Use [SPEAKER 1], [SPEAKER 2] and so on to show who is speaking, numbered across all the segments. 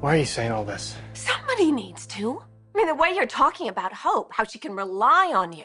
[SPEAKER 1] Why are you saying all this?
[SPEAKER 2] Somebody needs to. I mean, the way you're talking about Hope, how she can rely on you.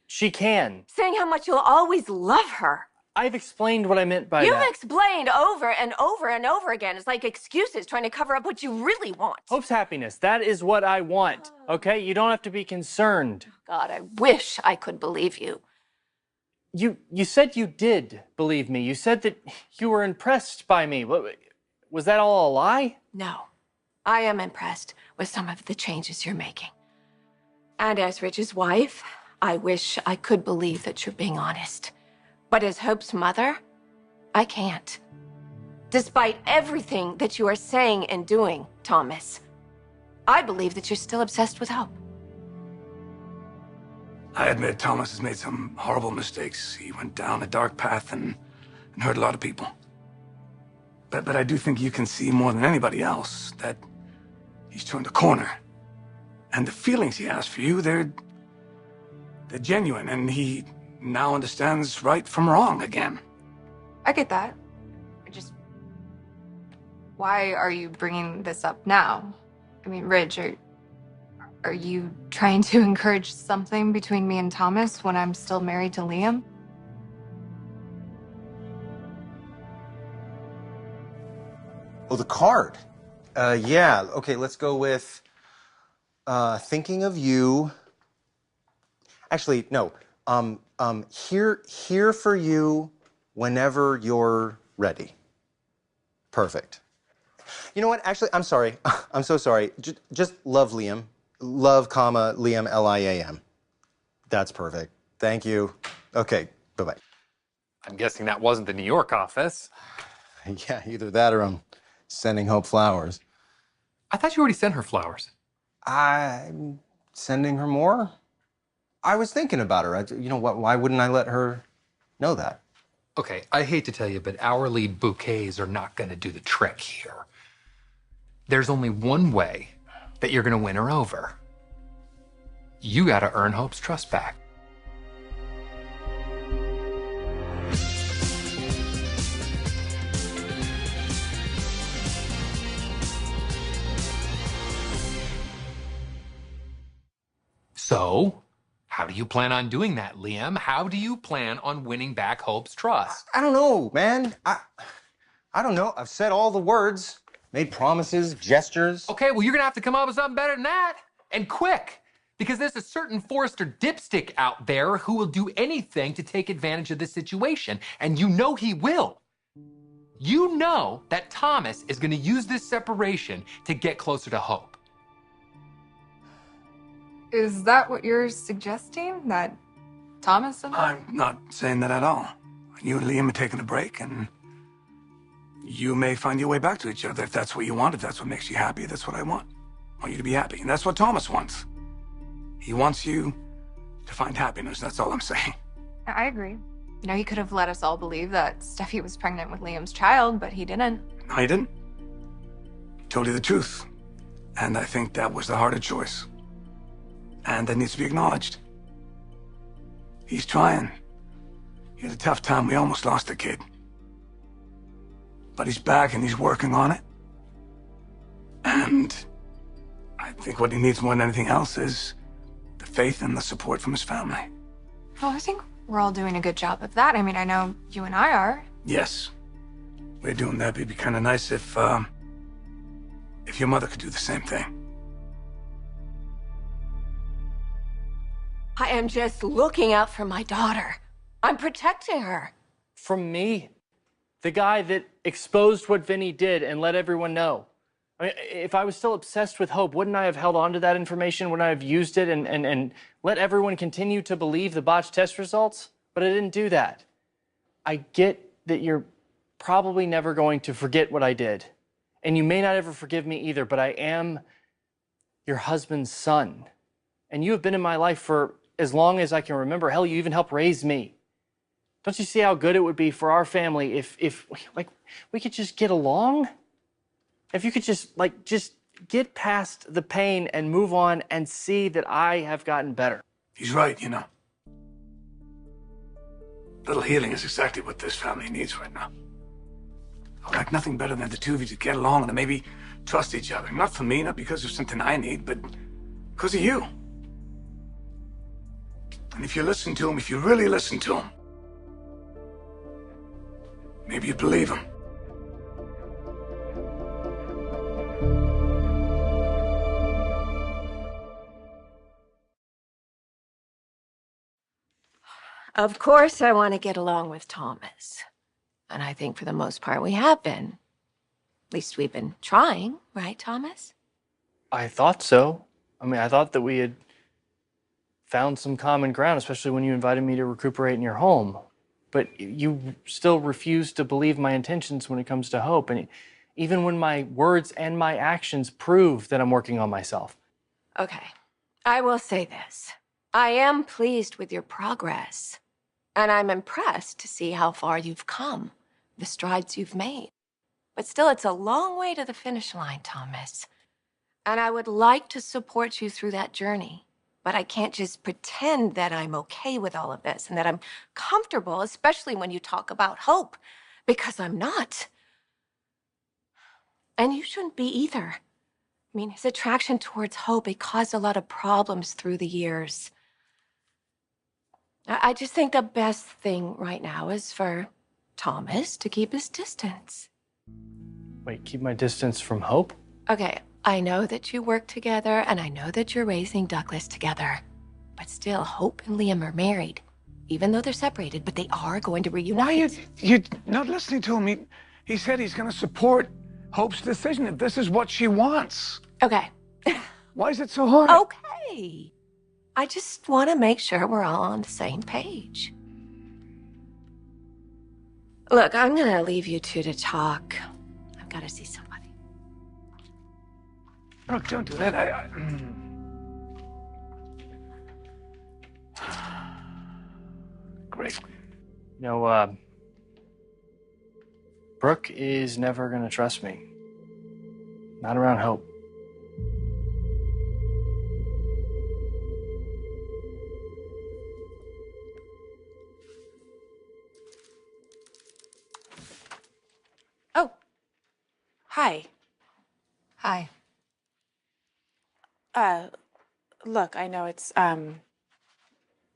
[SPEAKER 1] She can.
[SPEAKER 2] Saying how much you'll always love her.
[SPEAKER 1] I've explained what I meant by
[SPEAKER 2] You've
[SPEAKER 1] that.
[SPEAKER 2] explained over and over and over again. It's like excuses trying to cover up what you really want.
[SPEAKER 1] Hope's happiness. That is what I want, okay? You don't have to be concerned.
[SPEAKER 2] God, I wish I could believe you.
[SPEAKER 1] You said you did believe me. You said that you were impressed by me. Was that all a lie?
[SPEAKER 2] No. I am impressed with some of the changes you're making. And as Rich's wife, I wish I could believe that you're being honest. But as Hope's mother, I can't. Despite everything that you are saying and doing, Thomas, I believe that you're still obsessed with Hope.
[SPEAKER 3] I admit Thomas has made some horrible mistakes. He went down a dark path and hurt a lot of people. But I do think you can see more than anybody else that he's turned a corner. And the feelings he has for you, they're genuine, and he now understands right from wrong again.
[SPEAKER 4] I get that. Why are you bringing this up now? I mean, Ridge, are you trying to encourage something between me and Thomas when I'm still married to Liam?
[SPEAKER 5] Oh, the card. Yeah, okay, let's go with thinking of you. Actually, no. Here for you whenever you're ready. Perfect. You know what? Actually, I'm sorry. I'm so sorry. Just love Liam. Love, comma, Liam, L-I-A-M. That's perfect. Thank you. Okay, bye-bye.
[SPEAKER 6] I'm guessing that wasn't the New York office.
[SPEAKER 5] Yeah, either that or I'm sending Hope flowers.
[SPEAKER 6] I thought you already sent her flowers.
[SPEAKER 5] I'm sending her more? I was thinking about her. You know what? Why wouldn't I let her know that?
[SPEAKER 6] Okay, I hate to tell you, but hourly bouquets are not going to do the trick here. There's only one way that you're going to win her over. You got to earn Hope's trust back. So, how do you plan on doing that, Liam? How do you plan on winning back Hope's trust?
[SPEAKER 5] I don't know, man. I don't know. I've said all the words, made promises, gestures.
[SPEAKER 6] Okay, well, you're gonna have to come up with something better than that, and quick, because there's a certain Forrester dipstick out there who will do anything to take advantage of this situation, and you know he will. You know that Thomas is gonna use this separation to get closer to Hope.
[SPEAKER 4] Is that what you're suggesting? That Thomas and
[SPEAKER 3] I'm not saying that at all. You and Liam are taking a break, and you may find your way back to each other if that's what you want, if that's what makes you happy. That's what I want. I want you to be happy, and that's what Thomas wants. He wants you to find happiness. That's all I'm saying.
[SPEAKER 4] I agree. You know, he could have let us all believe that Steffi was pregnant with Liam's child, but he didn't.
[SPEAKER 3] No, he didn't. He told you the truth, and I think that was the harder choice. And that needs to be acknowledged. He's trying. He had a tough time. We almost lost the kid. But he's back and he's working on it. And I think what he needs more than anything else is the faith and the support from his family.
[SPEAKER 4] Well, I think we're all doing a good job of that. I mean, I know you and I are.
[SPEAKER 3] Yes. We're doing that. It'd be kind of nice if your mother could do the same thing.
[SPEAKER 2] I am just looking out for my daughter. I'm protecting her.
[SPEAKER 1] From me? The guy that exposed what Vinny did and let everyone know. I mean, if I was still obsessed with Hope, wouldn't I have held on to that information? Wouldn't I have used it and let everyone continue to believe the botched test results? But I didn't do that. I get that you're probably never going to forget what I did. And you may not ever forgive me either, but I am your husband's son. And you have been in my life for as long as I can remember. Hell, you even helped raise me. Don't you see how good it would be for our family if like we could just get along? If you could just get past the pain and move on and see that I have gotten better.
[SPEAKER 3] He's right, you know. Little healing is exactly what this family needs right now. I'd like nothing better than the two of you to get along and to maybe trust each other. Not for me, not because of something I need, but because of you. And if you listen to him, if you really listen to him, maybe you'd believe him.
[SPEAKER 2] Of course, I want to get along with Thomas. And I think for the most part we have been. At least we've been trying, right, Thomas?
[SPEAKER 1] I thought so. I mean, I thought that we had found some common ground, especially when you invited me to recuperate in your home. But you still refuse to believe my intentions when it comes to Hope. And even when my words and my actions prove that I'm working on myself.
[SPEAKER 2] Okay, I will say this. I am pleased with your progress. And I'm impressed to see how far you've come, the strides you've made. But still, it's a long way to the finish line, Thomas. And I would like to support you through that journey. But I can't just pretend that I'm okay with all of this and that I'm comfortable, especially when you talk about Hope, because I'm not. And you shouldn't be either. I mean, his attraction towards Hope, it caused a lot of problems through the years. I just think the best thing right now is for Thomas to keep his distance.
[SPEAKER 1] Wait, keep my distance from Hope?
[SPEAKER 2] Okay, I know that you work together, and I know that you're raising Douglas together. But still, Hope and Liam are married. Even though they're separated, but they are going to reunite.
[SPEAKER 3] Why you're not listening to him? He said he's going to support Hope's decision if this is what she wants.
[SPEAKER 2] Okay.
[SPEAKER 3] Why is it so hard?
[SPEAKER 2] Okay. I just want to make sure we're all on the same page. Look, I'm going to leave you two to talk. I've got to see somebody.
[SPEAKER 3] Brooke, don't do that. Great.
[SPEAKER 1] You know, Brooke is never gonna trust me. Not around Hope.
[SPEAKER 7] Oh. Hi.
[SPEAKER 4] Hi.
[SPEAKER 7] Look, I know it's,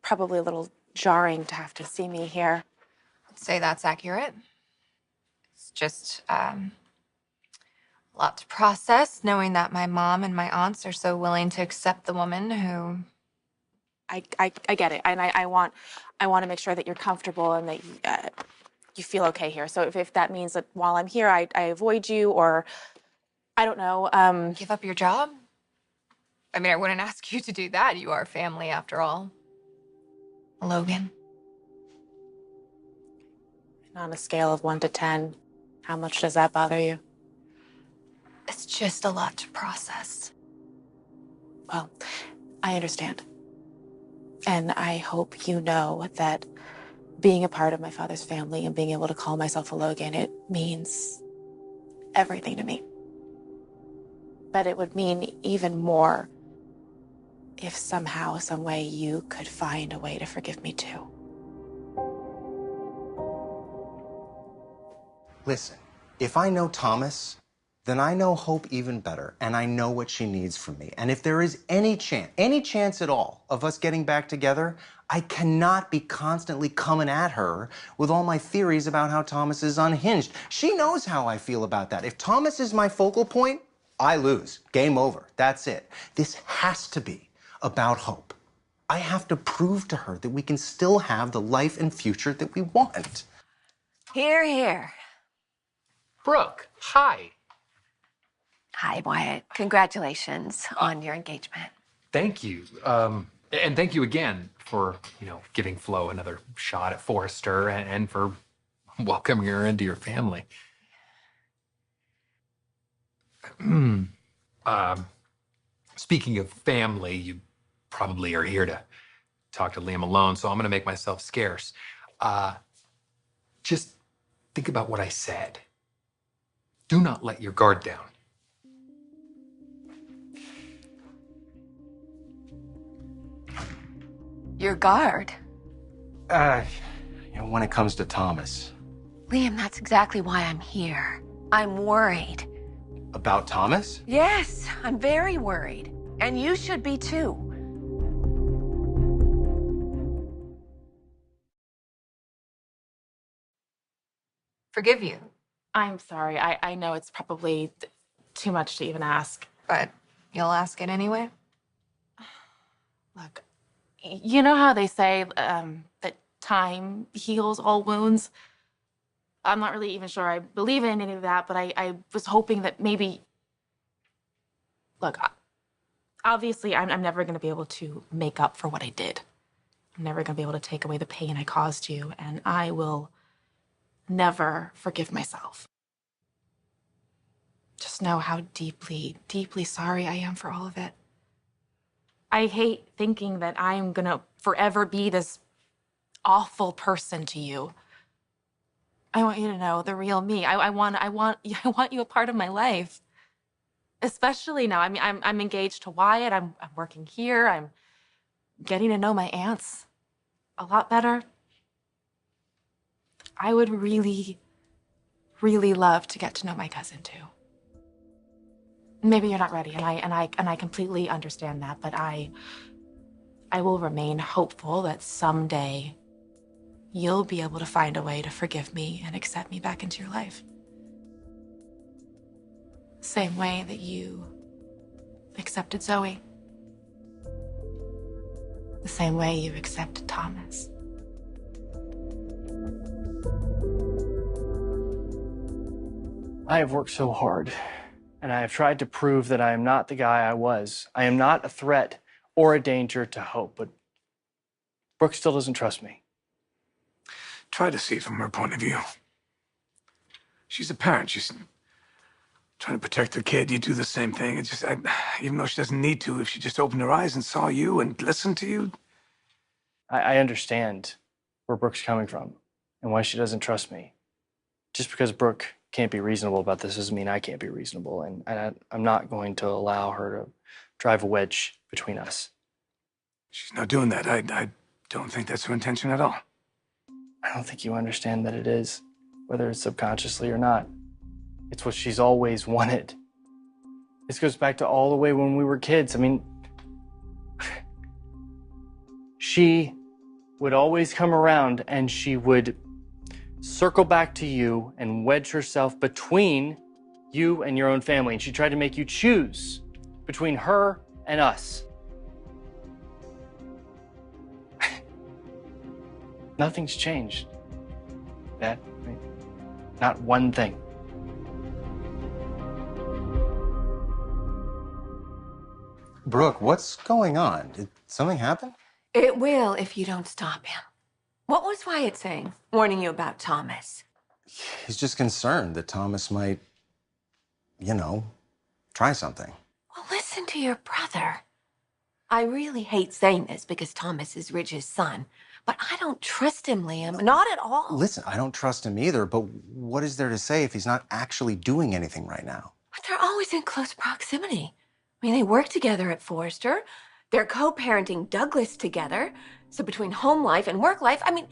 [SPEAKER 7] probably a little jarring to have to see me here.
[SPEAKER 4] I'd say that's accurate. It's just, a lot to process, knowing that my mom and my aunts are so willing to accept the woman who...
[SPEAKER 7] I get it, and I want to make sure that you're comfortable and that you feel okay here. So if that means that while I'm here, I avoid you, or I don't know.
[SPEAKER 4] Give up your job? I mean, I wouldn't ask you to do that. You are family, after all. Logan.
[SPEAKER 7] And on a scale of 1 to 10, how much does that bother you?
[SPEAKER 4] It's just a lot to process.
[SPEAKER 7] Well, I understand. And I hope you know that being a part of my father's family and being able to call myself a Logan, it means everything to me. But it would mean even more if somehow, some way, you could find a way to forgive me too.
[SPEAKER 5] Listen, if I know Thomas, then I know Hope even better, and I know what she needs from me. And if there is any chance at all of us getting back together, I cannot be constantly coming at her with all my theories about how Thomas is unhinged. She knows how I feel about that. If Thomas is my focal point, I lose. Game over. That's it. This has to be about Hope. I have to prove to her that we can still have the life and future that we want.
[SPEAKER 2] Hear, hear.
[SPEAKER 6] Brooke, hi.
[SPEAKER 2] Hi, Wyatt. Congratulations on your engagement.
[SPEAKER 6] Thank you. And thank you again for, giving Flo another shot at Forrester and for welcoming her into your family. Speaking of family, you probably are here to talk to Liam alone, so I'm going to make myself scarce. Just think about what I said. Do not let your guard down.
[SPEAKER 2] Your guard?
[SPEAKER 5] When it comes to Thomas.
[SPEAKER 2] Liam, that's exactly why I'm here. I'm worried.
[SPEAKER 5] About Thomas?
[SPEAKER 2] Yes, I'm very worried. And you should be too.
[SPEAKER 4] Forgive you,
[SPEAKER 7] I'm sorry. I know it's probably too much to even ask.
[SPEAKER 4] but you'll ask it anyway?
[SPEAKER 7] Look, you know how they say that time heals all wounds? I'm not really even sure I believe in any of that, but I was hoping that maybe... Look, obviously, I'm never going to be able to make up for what I did. I'm never going to be able to take away the pain I caused you, and I will never forgive myself. Just know how deeply, deeply sorry I am for all of it. I hate thinking that I'm going to forever be this awful person to you. I want you to know the real me. I want you a part of my life. Especially now. I mean, I'm engaged to Wyatt. I'm working here. I'm getting to know my aunts a lot better. I would really, really love to get to know my cousin too. Maybe you're not ready, and I completely understand that, but I will remain hopeful that someday you'll be able to find a way to forgive me and accept me back into your life. Same way that you accepted Zoe. The same way you accepted Thomas.
[SPEAKER 1] I have worked so hard, and I have tried to prove that I am not the guy I was. I am not a threat or a danger to Hope, but Brooke still doesn't trust me.
[SPEAKER 3] Try to see it from her point of view. She's a parent. She's trying to protect her kid. You do the same thing. It's just, even though she doesn't need to, if she just opened her eyes and saw you and listened to you.
[SPEAKER 1] I understand where Brooke's coming from and why she doesn't trust me. Just because Brooke can't be reasonable about this doesn't mean I can't be reasonable, and I'm not going to allow her to drive a wedge between us.
[SPEAKER 3] She's not doing that. I don't think that's her intention at all.
[SPEAKER 1] I don't think you understand that it is, whether it's subconsciously or not. It's what she's always wanted. This goes back to all the way when we were kids. I mean, she would always come around and she would circle back to you and wedge herself between you and your own family. And she tried to make you choose between her and us. Nothing's changed, Dad. I mean, not one thing.
[SPEAKER 5] Brooke, what's going on? Did something happen?
[SPEAKER 2] It will if you don't stop him. What was Wyatt saying, warning you about Thomas?
[SPEAKER 5] He's just concerned that Thomas might, try something.
[SPEAKER 2] Well, listen to your brother. I really hate saying this because Thomas is Ridge's son, but I don't trust him, Liam. Not at all.
[SPEAKER 5] Listen, I don't trust him either, but what is there to say if he's not actually doing anything right now?
[SPEAKER 2] But they're always in close proximity. I mean, they work together at Forrester. They're co-parenting Douglas together. So between home life and work life, I mean,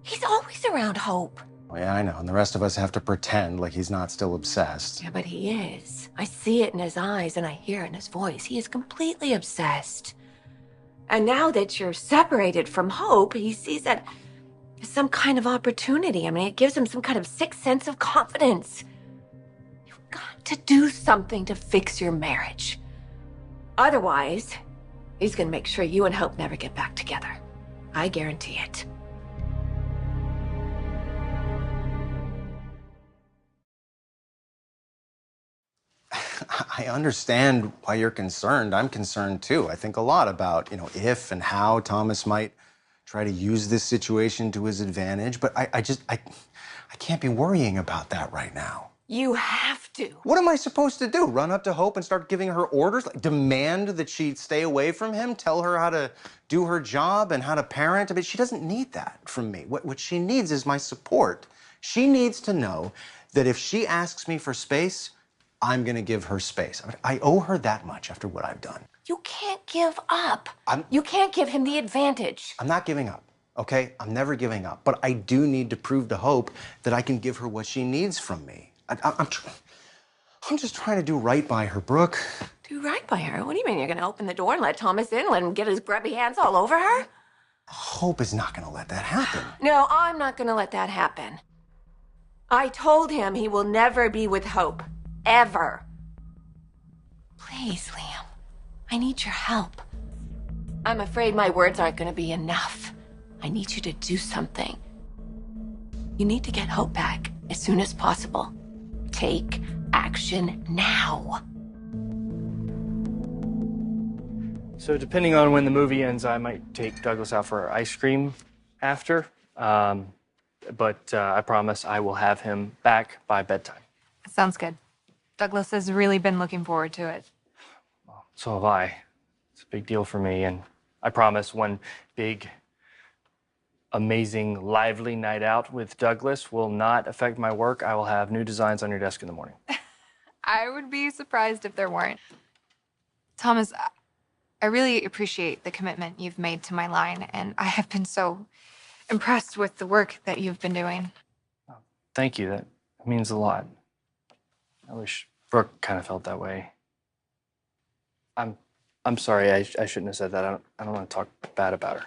[SPEAKER 2] he's always around Hope.
[SPEAKER 5] Oh, yeah, I know. And the rest of us have to pretend like he's not still obsessed.
[SPEAKER 2] Yeah, but he is. I see it in his eyes and I hear it in his voice. He is completely obsessed. And now that you're separated from Hope, he sees that as some kind of opportunity. I mean, it gives him some kind of sick sense of confidence. You've got to do something to fix your marriage. Otherwise, he's gonna make sure you and Hope never get back together. I guarantee it.
[SPEAKER 5] I understand why you're concerned. I'm concerned too. I think a lot about, if and how Thomas might try to use this situation to his advantage, but I can't be worrying about that right now.
[SPEAKER 2] You have to.
[SPEAKER 5] What am I supposed to do? Run up to Hope and start giving her orders? Like, demand that she stay away from him? Tell her how to do her job and how to parent? I mean, she doesn't need that from me. What she needs is my support. She needs to know that if she asks me for space, I'm going to give her space. I mean, I owe her that much after what I've done.
[SPEAKER 2] You can't give up. You can't give him the advantage.
[SPEAKER 5] I'm not giving up, okay? I'm never giving up. But I do need to prove to Hope that I can give her what she needs from me. I'm just trying to do right by her, Brooke.
[SPEAKER 2] Do right by her? What do you mean? You're gonna open the door and let Thomas in, let him get his grubby hands all over her?
[SPEAKER 5] Hope is not gonna let that happen.
[SPEAKER 2] No, I'm not gonna let that happen. I told him he will never be with Hope. Ever. Please, Liam. I need your help. I'm afraid my words aren't gonna be enough. I need you to do something. You need to get Hope back as soon as possible. Take action now.
[SPEAKER 1] So depending on when the movie ends, I might take Douglas out for ice cream after. But I promise I will have him back by bedtime.
[SPEAKER 4] Sounds good. Douglas has really been looking forward to it.
[SPEAKER 1] So have I. It's a big deal for me, and I promise one big, amazing, lively night out with Douglas will not affect my work. I will have new designs on your desk in the morning.
[SPEAKER 4] I would be surprised if there weren't. Thomas, I really appreciate the commitment you've made to my line, and I have been so impressed with the work that you've been doing.
[SPEAKER 1] Thank you. That means a lot. I wish Brooke kind of felt that way. I'm sorry. I shouldn't have said that. I don't want to talk bad about her.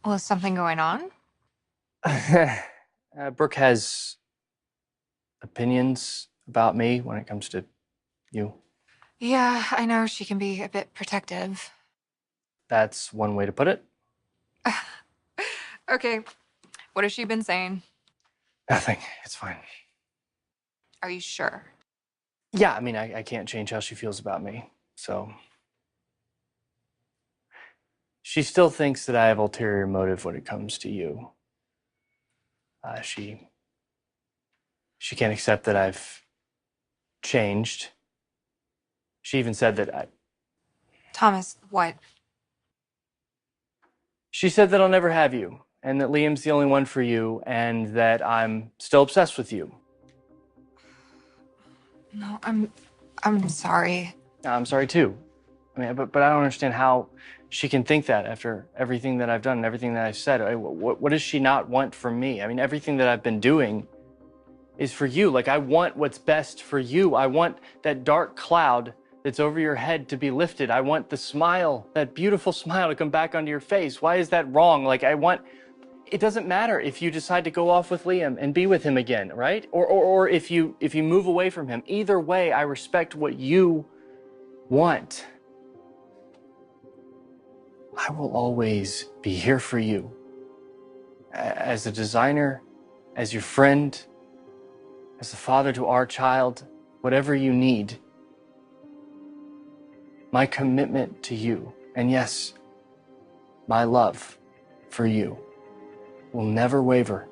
[SPEAKER 4] Well, is something going on?
[SPEAKER 1] Brooke has opinions about me when it comes to you.
[SPEAKER 4] Yeah, I know she can be a bit protective.
[SPEAKER 1] That's one way to put it.
[SPEAKER 4] Okay, what has she been saying?
[SPEAKER 1] Nothing. It's fine.
[SPEAKER 4] Are you sure?
[SPEAKER 1] Yeah, I mean, I can't change how she feels about me, so. She still thinks that I have ulterior motive when it comes to you. She can't accept that I've changed. She even said that
[SPEAKER 4] Thomas, what?
[SPEAKER 1] She said that I'll never have you, and that Liam's the only one for you, and that I'm still obsessed with you.
[SPEAKER 4] No, I'm sorry.
[SPEAKER 1] I'm sorry too. I mean, but I don't understand how she can think that after everything that I've done and everything that I've said. What does she not want from me? I mean, everything that I've been doing is for you. Like, I want what's best for you. I want that dark cloud that's over your head to be lifted. I want the smile, that beautiful smile, to come back onto your face. Why is that wrong? Like, it doesn't matter if you decide to go off with Liam and be with him again, right? Or if you move away from him. Either way, I respect what you want. I will always be here for you. As a designer, as your friend, as a father to our child, whatever you need. My commitment to you, and yes, my love for you will never waver.